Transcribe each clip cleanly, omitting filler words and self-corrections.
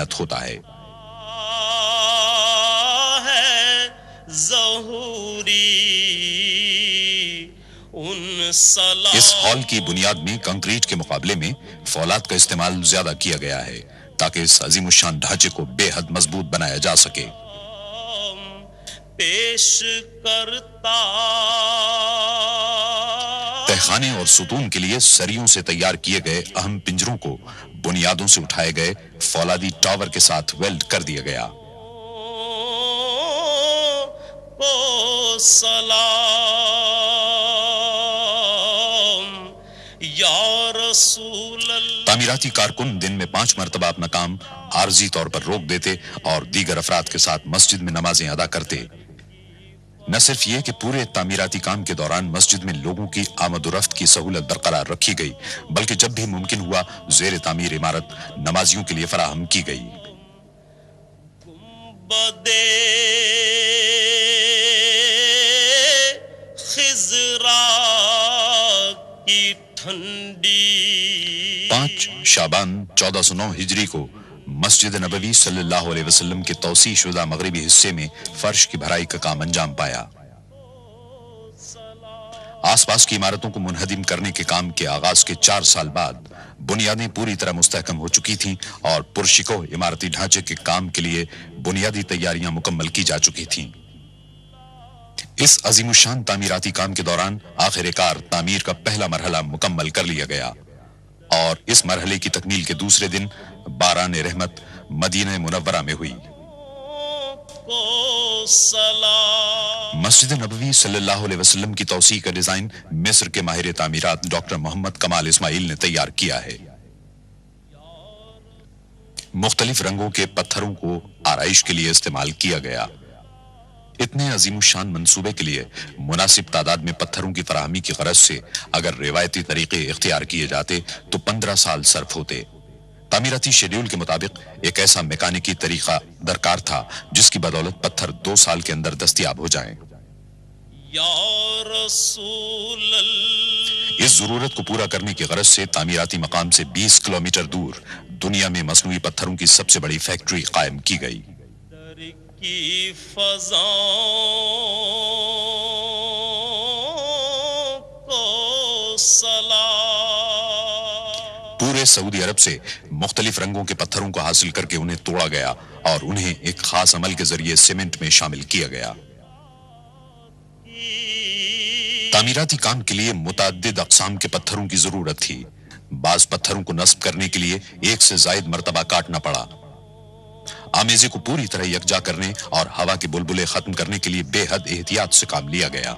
محنت ہوتا ہے۔ اس ہال کی بنیاد میں کنکریٹ کے مقابلے میں فولاد کا استعمال زیادہ کیا گیا ہے تاکہ اس عظیم الشان ڈھانچے کو بے حد مضبوط بنایا جا سکے۔ پیش کرتا تہخانے اور ستون کے لیے سریوں سے تیار کیے گئے اہم پنجروں کو بنیادوں سے اٹھائے گئے فولادی ٹاور کے ساتھ ویلڈ کر دیا گیا۔ کو سلام یا رسول اللہ۔ تعمیراتی کارکن دن میں 5 مرتبہ اپنا کام عارضی طور پر روک دیتے اور دیگر افراد کے ساتھ مسجد میں نمازیں ادا کرتے۔ نہ صرف یہ کہ پورے تعمیراتی کام کے دوران مسجد میں لوگوں کی آمد و رفت کی سہولت برقرار رکھی گئی، بلکہ جب بھی ممکن ہوا زیر تعمیر عمارت نمازیوں کے لیے فراہم کی گئی۔ بدے خضرا کی ٹھنڈی 5 شعبان 1409 ہجری کو مسجد نبوی صلی اللہ علیہ وسلم کے توسیع شدہ مغربی حصے میں فرش کی بھرائی کا کام انجام پایا۔ آس پاس کی عمارتوں کو منہدم کرنے کے کام کے آغاز کے 4 سال بعد بنیادیں پوری طرح مستحکم ہو چکی تھیں اور پرشکوہ عمارتی ڈھانچے کے کام کے لیے بنیادی تیاریاں مکمل کی جا چکی تھیں۔ اس عظیم الشان تعمیراتی کام کے دوران آخر کار تعمیر کا پہلا مرحلہ مکمل کر لیا گیا اور اس مرحلے کی تکمیل کے دوسرے دن باران رحمت مدینہ منورہ میں ہوئی۔ کو سلام مسجد نبوی صلی اللہ علیہ وسلم کی توسیع کا ڈیزائن مصر کے ماہر تعمیرات ڈاکٹر محمد کمال اسماعیل نے تیار کیا ہے۔ مختلف رنگوں کے پتھروں کو آرائش کے لیے استعمال کیا گیا۔ اتنے عظیم الشان منصوبے کے لیے مناسب تعداد میں پتھروں کی فراہمی کی غرض سے اگر روایتی طریقے اختیار کیے جاتے تو 15 سال صرف ہوتے۔ تعمیراتی شیڈیول کے مطابق ایک ایسا میکانکی طریقہ درکار تھا جس کی بدولت پتھر 2 سال کے اندر دستیاب ہو جائیں۔ یا رسول اللہ اس ضرورت کو پورا کرنے کی غرض سے تعمیراتی مقام سے 20 کلومیٹر دور دنیا میں مصنوعی پتھروں کی سب سے بڑی فیکٹری قائم کی گئی۔ در کی فضاؤں کو سلام پورے سعودی عرب سے مختلف رنگوں کے پتھروں کو حاصل کر کے انہیں توڑا گیا اور انہیں ایک خاص عمل کے ذریعے سیمنٹ میں شامل کیا گیا۔ تعمیراتی کام کے لیے متعدد اقسام کے پتھروں کی ضرورت تھی۔ بعض پتھروں کو نصب کرنے کے لیے 1 سے زائد مرتبہ کاٹنا پڑا۔ آمیزے کو پوری طرح یکجا کرنے اور ہوا کے بلبلے ختم کرنے کے لیے بے حد احتیاط سے کام لیا گیا۔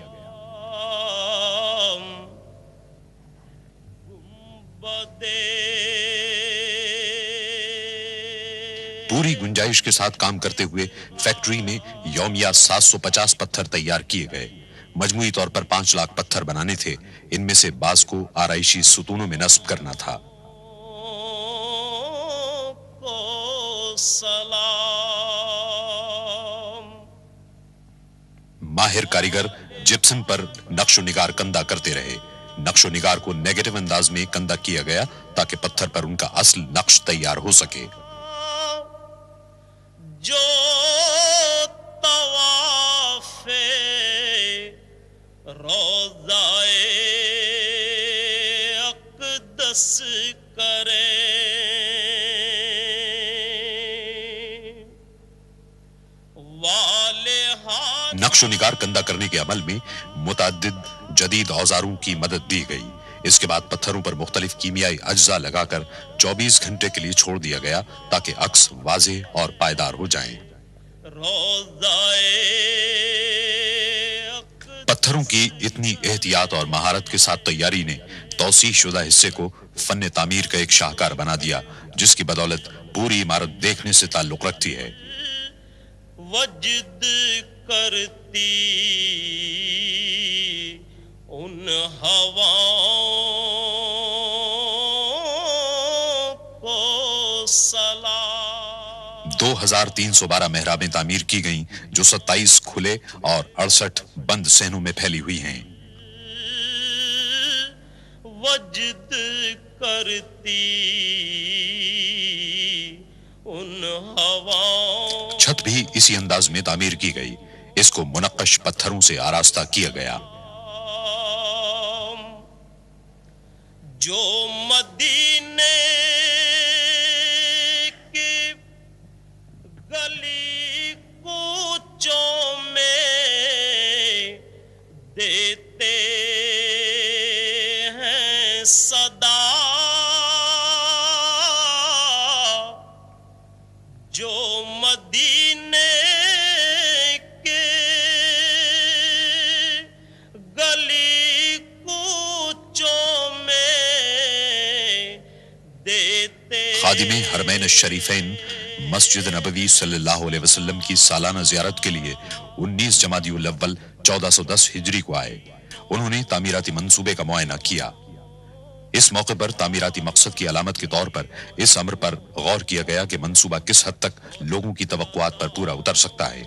پوری گنجائش کے ساتھ کام کرتے ہوئے فیکٹری میں یومیہ 750 پتھر تیار کیے گئے۔ مجموعی طور پر 5 لاکھ پتھر بنانے تھے، ان میں سے بعض کو آرائشی ستونوں میں نصب کرنا تھا۔ کو سلام ماہر کاریگر جپسن پر نقش و نگار کندہ کرتے رہے۔ نقش و نگار کو نیگیٹو انداز میں کندہ کیا گیا تاکہ پتھر پر ان کا اصل نقش تیار ہو سکے۔ جو طواف روضائے اقدس کرے نقش و نگار کندہ کرنے کے عمل میں متعدد جدید اوزاروں کی مدد دی گئی۔ اس کے بعد پتھروں پر مختلف کیمیائی اجزاء لگا کر 24 گھنٹے کے لیے چھوڑ دیا گیا تاکہ عکس واضح اور پائیدار ہو جائیں۔ پتھروں کی اتنی احتیاط اور مہارت کے ساتھ تیاری نے توسیع شدہ حصے کو فن تعمیر کا ایک شاہکار بنا دیا، جس کی بدولت پوری عمارت دیکھنے سے تعلق رکھتی ہے۔ وجد کرتی ان ہواؤں کو سلام 2312 محرابیں تعمیر کی گئیں جو 27 کھلے اور 68 بند صحنوں میں پھیلی ہوئی ہیں۔ وجد کرتی उन हवाओं छत भी इसी अंदाज में तामीर की गई। इसको मुनक्कश पत्थरों से आरास्ता किया गया। जो मदीने की गली कूचों में देते हैं सदा, जो मदीने के गली कूचों में देते खादिमे हरमैन शरीफैन मस्जिद नबवी सल्लल्लाहु अलैहि वसल्लम की सालाना ज़ियारत के लिए 19 जमादिउल अव्वल 1410 हिजरी को आए। उन्होंने तामीराती मंसूबे का मुआयना किया। इस मौके पर तामीराती मकसद की अलामत के तौर पर इस अम्र पर गौर किया गया कि मंसूबा किस हद तक लोगों की तवक्कुआत पर पूरा उतर सकता है।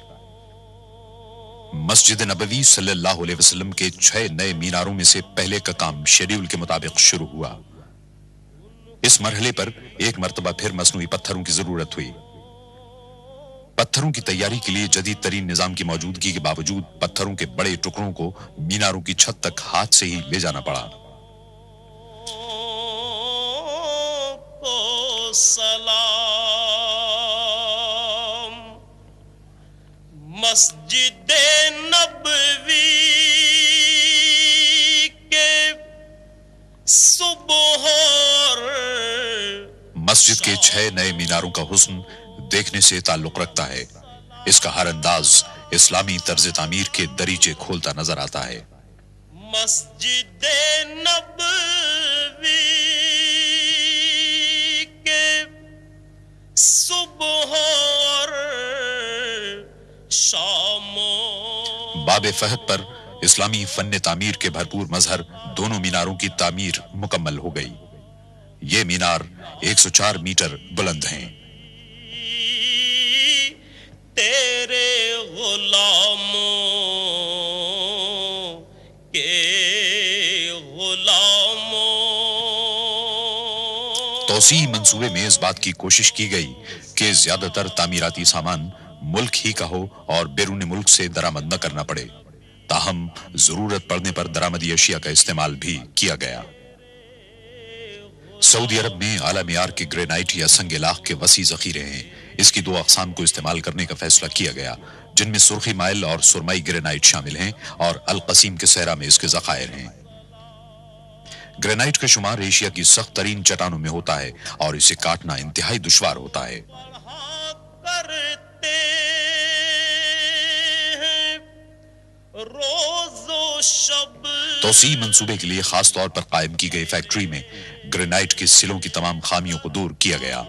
मस्जिद नबवी सल्लल्लाहु अलैहि वसल्लम के 6 नए मीनारों में से पहले का काम शेड्यूल के मुताबिक शुरू हुआ। इस मरहले पर एक मर्तबा फिर मसनूई पत्थरों की जरूरत हुई। पत्थरों की तैयारी के लिए जदीद तरीन निजाम की मौजूदगी के बावजूद पत्थरों के बड़े टुकड़ों को मीनारों की छत तक हाथ से ही ले जाना पड़ा। को सलाम। मस्जिद नबवी के सुबह मस्जिद के 6 नए मीनारों का हुस्न देखने से ताल्लुक रखता है। इसका हर अंदाज इस्लामी तर्ज तामीर के दरीचे खोलता नजर आता है। मस्जिद नबवी के सुबह और शामों बाब फहद पर इस्लामी फन तामीर के भरपूर मजहर दोनों मीनारों की तामीर मुकम्मल हो गई। ये मीनार 104 मीटर बुलंद हैं। तेरे गुलामों के गुलामों। तौसी मंसूबे में इस बात की कोशिश की गई कि ज्यादातर तामीराती सामान मुल्क ही का हो और बैरून मुल्क से दरामद न करना पड़े। ताहम जरूरत पड़ने पर दरामदी अशिया का इस्तेमाल भी किया गया। सऊदी अरब में आला मियार के ग्रेनाइट या संग लाख के वसी जखीरे हैं। इसकी 2 अक़साम को इस्तेमाल करने का फैसला किया गया, जिनमें सुर्खी माइल और सुरमई ग्रेनाइट शामिल हैं और अल कसीम के सहरा में इसके ज़खायर हैं। ग्रेनाइट का शुमार एशिया की सख्त तरीन चट्टानों में होता है और इसे काटना इंतहाई दुश्वार होता है। करते हैं रोज़ो शब। तौसी मंसूबे के लिए खास तौर पर कायम की गई फैक्ट्री में ग्रेनाइट के सिलों की तमाम खामियों को दूर किया गया।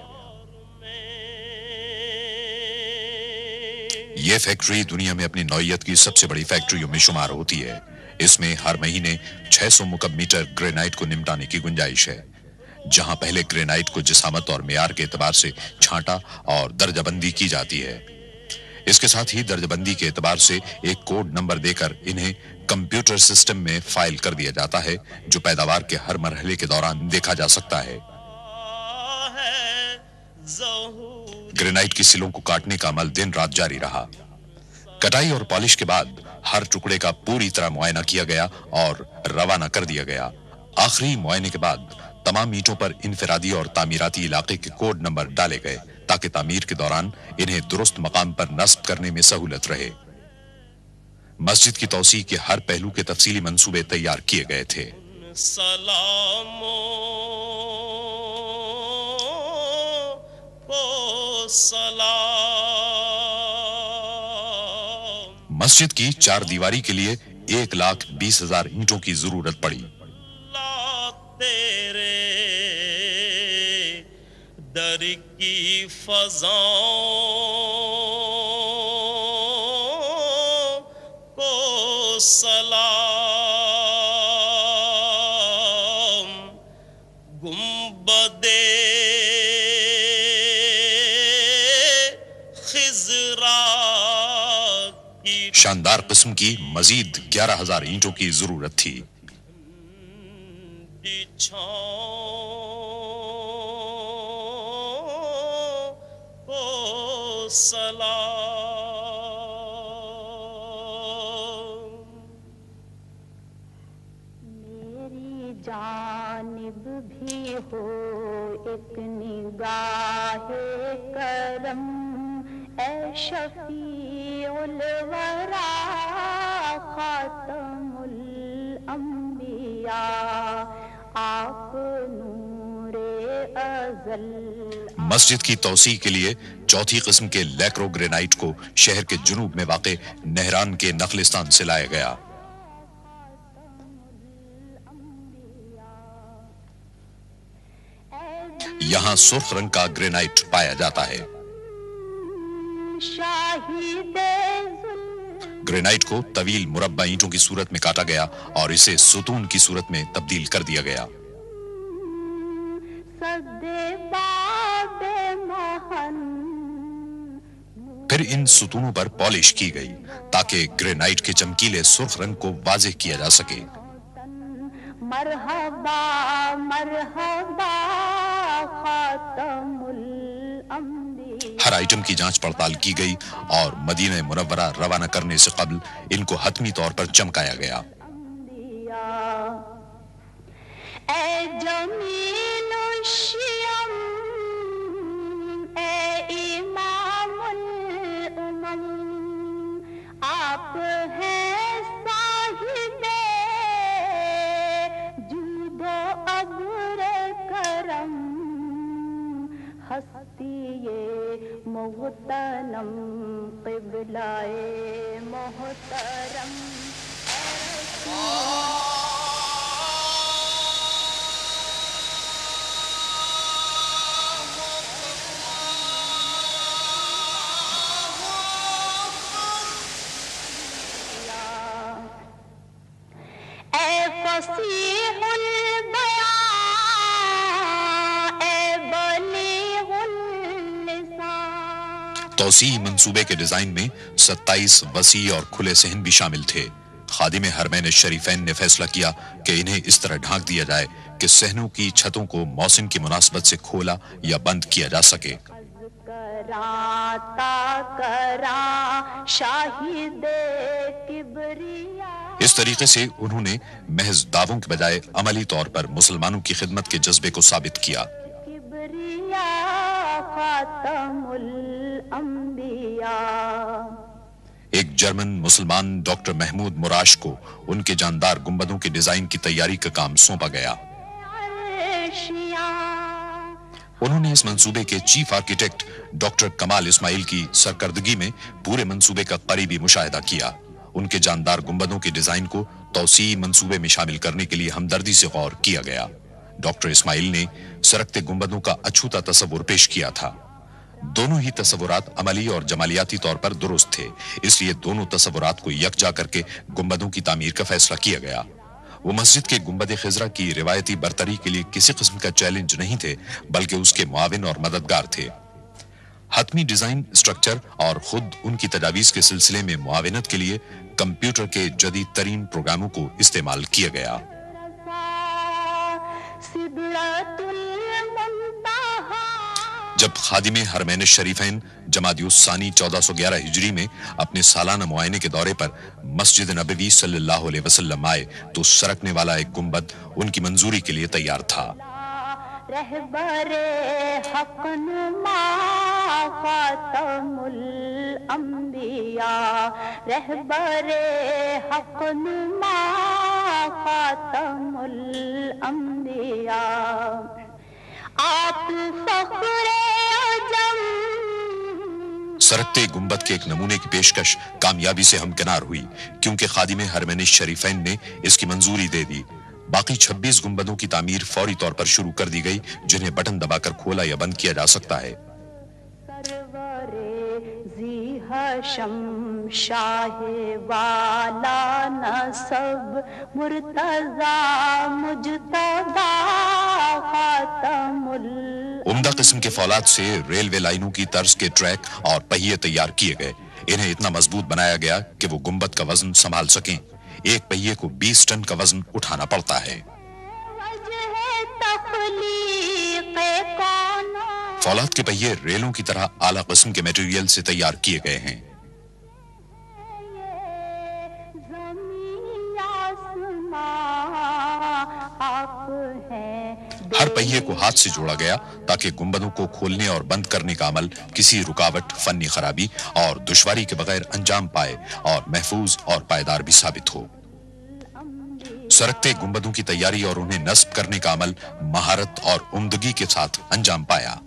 यह फैक्ट्री दुनिया में अपनी नौइयत की सबसे बड़ी फैक्ट्रियों में शुमार होती है। इसमें हर महीने 600 मुकब मीटर ग्रेनाइट को निमटाने की गुंजाइश है। जहां पहले ग्रेनाइट को जिसामत और मेयार के एतबार से छांटा और दर्जाबंदी की जाती है। इसके साथ ही दर्जाबंदी के एतबार से एक कोड नंबर देकर इन्हें कंप्यूटर सिस्टम में फाइल कर दिया जाता है, जो पैदावार के हर मरहले के दौरान देखा जा सकता है। ग्रेनाइट की सिलों को काटने का अमल दिन रात जारी रहा। कटाई और पॉलिश के बाद हर टुकड़े का पूरी तरह मुआयना किया गया और रवाना कर दिया गया। आखिरी मुआयने के बाद तमाम ईंटों पर इनफरादी और तामीराती इलाके के कोड नंबर डाले गए ताकि तामीर के दौरान इन्हें दुरुस्त मकाम पर नस्ब करने में सहूलत रहे। मस्जिद की तौसी के हर पहलू के तफसीली मंसूबे तैयार किए गए थे। सलामों को सलाम। मस्जिद की 4 दीवारी के लिए 1,20,000 ईंटों की जरूरत पड़ी। तेरे दर की फज़ाओं को सलाम। गुंबदे खिज़रा की शानदार किस्म की मजीद 11,000 ईंटों की जरूरत थी। सलाम। मेरी जानिब भी हो एक निगाहे करम, ए शफीउल वरा खातमुल अंबिया, आप नूरे अज़ल। मस्जिद की तौसी के लिए चौथी किस्म के लैक्रो ग्रेनाइट को शहर के जुनूब में वाक़े नहरान के नखलिस्तान से लाया गया। यहाँ सुर्ख रंग का ग्रेनाइट पाया जाता है। ग्रेनाइट को तवील मुरब्बा ईंटों की सूरत में काटा गया और इसे सुतून की सूरत में तब्दील कर दिया गया। फिर इन सुतूनों पर पॉलिश की गई ताकि ग्रेनाइट के चमकीले सुर्ख रंग को वाज़ेह किया जा सके। मरहबा मरहबा खातमुल अंबिया। हर आइटम की जांच पड़ताल की गई और मदीना मुनव्वरा रवाना करने से कबल इनको हतमी तौर पर चमकाया गया। ए जमीनुश शियम, ए इमामुल उमम, आप हैं साहिबे जूदो अब्र करम, हस्तिये मोहतरम क़िबलाए मोहतरम। फसीहुल बयां, ए बलीगुल लिसान। तौसी मंसूबे के डिजाइन में 27 वसी और खुले सहन भी शामिल थे। खादिम हरमैन शरीफैन ने फैसला किया कि इन्हें इस तरह ढांक दिया जाए कि सहनों की छतों को मौसम की मुनासबत से खोला या बंद किया जा सके। इस तरीके से उन्होंने महज दावों के बजाय अमली तौर पर मुसलमानों की खिदमत के जज्बे को साबित किया। एक जर्मन मुसलमान डॉक्टर महमूद मुराश को उनके जानदार गुंबदों के डिजाइन की तैयारी का काम सौंपा गया। उन्होंने इस मंसूबे के चीफ आर्किटेक्ट डॉक्टर कमाल इस्माइल की सरकर्दगी में पूरे मंसूबे का करीबी मुशाहिदा किया। उनके जानदार गुंबदों के डिजाइन को तौसी मंसूबे में शामिल करने के लिए हमदर्दी से गौर किया गया। डॉक्टर इस्माइल ने सरकते गुंबदों का अछूता तस्वुर पेश किया था। दोनों ही तस्वुरात अमली और जमालियाती तौर पर दुरुस्त थे, इसलिए दोनों तस्वुरात को यकजा करके गुंबदों की तामीर का फैसला किया गया। वो मस्जिद के गुंबद खिजरा की रिवायती बरतरी के लिए किसी किस्म का चैलेंज नहीं थे, बल्कि उसके मुआविन और मददगार थे। हतमी डिजाइन स्ट्रक्चर और खुद उनकी तजावीज के सिलसिले में मुआविनत के लिए कंप्यूटर के जदीद तरीन प्रोग्रामों को इस्तेमाल किया गया। जब खादिमे हरमैन शरीफैन जमादियुस्सानी 1411 हिजरी में अपने सालाना मुआयने के दौरे पर मस्जिद नबवी सल्लल्लाहु अलैहि वसल्लम आए तो सरकने वाला एक गुंबद उनकी मंजूरी के लिए तैयार था। रहबरे हक नुमा खातमुल अंबिया, रहबरे हक नुमा खातमुल अंबिया, आप फख्रे अजम। सरकते गुंबद के एक नमूने की पेशकश कामयाबी से हमकिनार हुई, क्योंकि खादिमे हरमैन शरीफैन ने इसकी मंजूरी दे दी। बाकी 26 गुंबदों की तामीर फौरी तौर पर शुरू कर दी गई, जिन्हें बटन दबाकर खोला या बंद किया जा सकता है। हशम शाहे वाला नसब मुर्तजा मुजतबा खातमुल। उम्दा किस्म के फौलाद से रेलवे लाइनों की तर्ज के ट्रैक और पहिए तैयार किए गए। इन्हें इतना मजबूत बनाया गया कि वो गुंबद का वजन संभाल सकें। एक पहिए को 20 टन का वजन उठाना पड़ता है। फौलाद के पहिए रेलों की तरह आला किस्म के मटेरियल से तैयार किए गए हैं। हर पहिए को हाथ से जोड़ा गया ताकि गुंबदों को खोलने और बंद करने का अमल किसी रुकावट, फनी खराबी और दुश्वारी के बगैर अंजाम पाए और महफूज और पायदार भी साबित हो। सरकते गुंबदों की तैयारी और उन्हें नस्ब करने का अमल महारत और उम्दगी के साथ अंजाम पाया।